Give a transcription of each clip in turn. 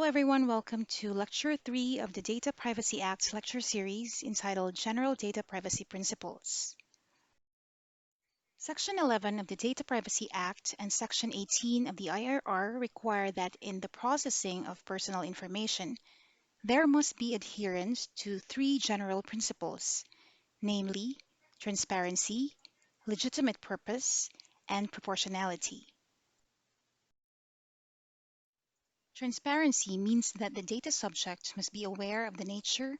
everyone, welcome to Lecture 3 of the Data Privacy Act lecture series entitled General Data Privacy Principles. Section 11 of the Data Privacy Act and Section 18 of the IRR require that in the processing of personal information, there must be adherence to three general principles, namely transparency, legitimate purpose, and proportionality. Transparency means that the data subject must be aware of the nature,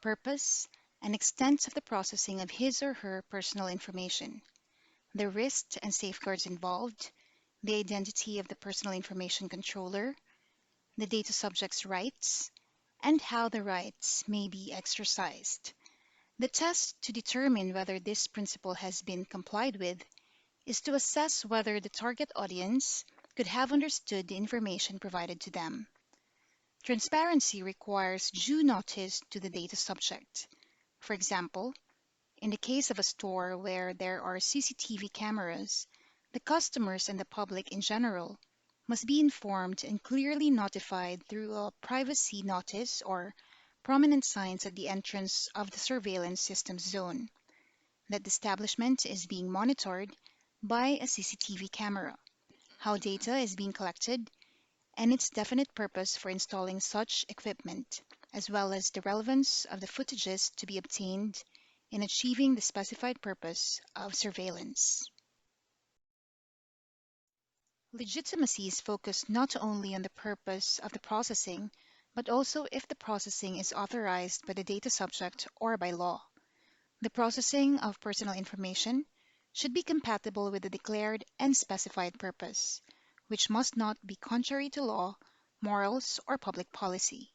purpose, and extent of the processing of his or her personal information, the risks and safeguards involved, the identity of the personal information controller, the data subject's rights, and how the rights may be exercised. The test to determine whether this principle has been complied with is to assess whether the target audience could have understood the information provided to them. Transparency requires due notice to the data subject. For example, in the case of a store where there are CCTV cameras, the customers and the public in general must be informed and clearly notified through a privacy notice or prominent signs at the entrance of the surveillance system zone that the establishment is being monitored by a CCTV camera, how data is being collected, and its definite purpose for installing such equipment, as well as the relevance of the footages to be obtained in achieving the specified purpose of surveillance. Legitimacy is focused not only on the purpose of the processing, but also if the processing is authorized by the data subject or by law. The processing of personal information should be compatible with the declared and specified purpose, which must not be contrary to law, morals, or public policy.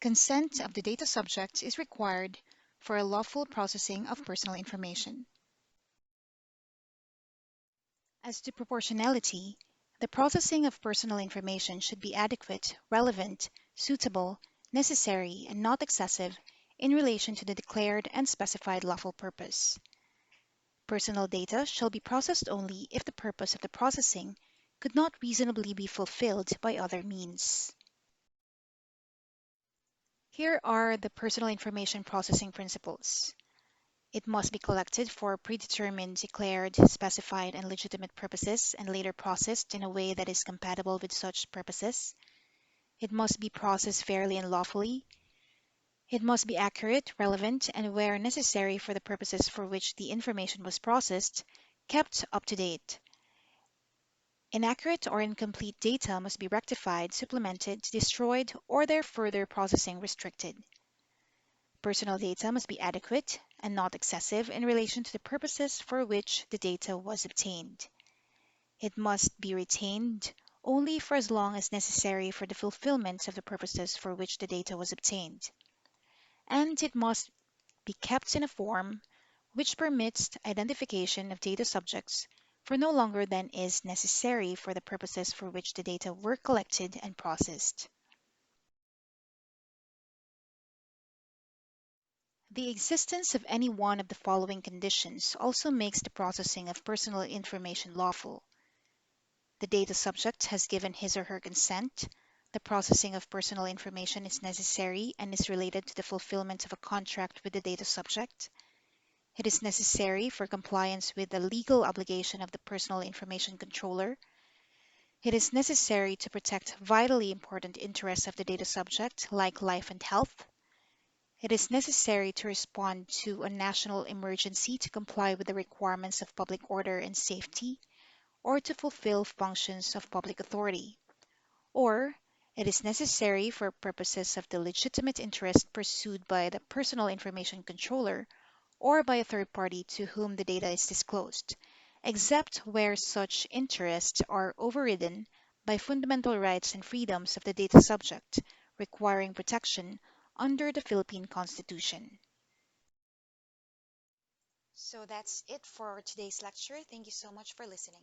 Consent of the data subject is required for a lawful processing of personal information. As to proportionality, the processing of personal information should be adequate, relevant, suitable, necessary, and not excessive in relation to the declared and specified lawful purpose. Personal data shall be processed only if the purpose of the processing could not reasonably be fulfilled by other means. Here are the personal information processing principles. It must be collected for predetermined, declared, specified, and legitimate purposes and later processed in a way that is compatible with such purposes. It must be processed fairly and lawfully. It must be accurate, relevant, and where necessary for the purposes for which the information was processed, kept up to date. Inaccurate or incomplete data must be rectified, supplemented, destroyed, or their further processing restricted. Personal data must be adequate and not excessive in relation to the purposes for which the data was obtained. It must be retained only for as long as necessary for the fulfillment of the purposes for which the data was obtained. And it must be kept in a form which permits identification of data subjects for no longer than is necessary for the purposes for which the data were collected and processed. The existence of any one of the following conditions also makes the processing of personal information lawful. The data subject has given his or her consent. The processing of personal information is necessary and is related to the fulfillment of a contract with the data subject. It is necessary for compliance with the legal obligation of the personal information controller. It is necessary to protect vitally important interests of the data subject, like life and health. It is necessary to respond to a national emergency to comply with the requirements of public order and safety, or to fulfill functions of public authority. Or it is necessary for purposes of the legitimate interest pursued by the personal information controller or by a third party to whom the data is disclosed, except where such interests are overridden by fundamental rights and freedoms of the data subject, requiring protection under the Philippine Constitution. So that's it for today's lecture. Thank you so much for listening.